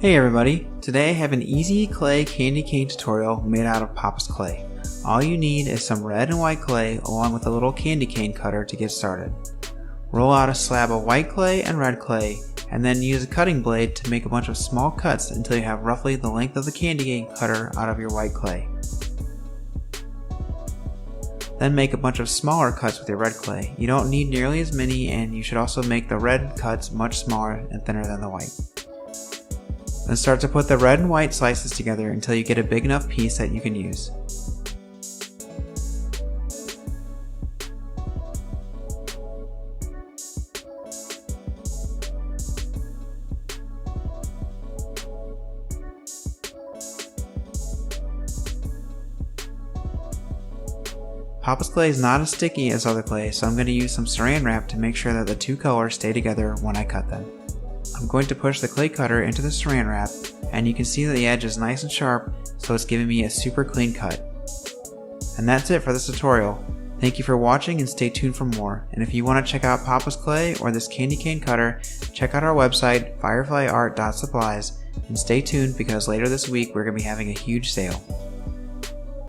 Hey everybody, today I have an easy clay candy cane tutorial made out of Papa's clay. All you need is some red and white clay along with a little candy cane cutter to get started. Roll out a slab of white clay and red clay and then use a cutting blade to make a bunch of small cuts until you have roughly the length of the candy cane cutter out of your white clay. Then make a bunch of smaller cuts with your red clay. You don't need nearly as many, and you should also make the red cuts much smaller and thinner than the white. Then start to put the red and white slices together until you get a big enough piece that you can use. Papa's clay is not as sticky as other clay, so I'm going to use some saran wrap to make sure that the two colors stay together when I cut them. I'm going to push the clay cutter into the saran wrap, and you can see that the edge is nice and sharp, so it's giving me a super clean cut. And that's it for this tutorial. Thank you for watching and stay tuned for more. And if you want to check out Papa's clay or this candy cane cutter, check out our website fireflyart.supplies and stay tuned because later this week we're going to be having a huge sale.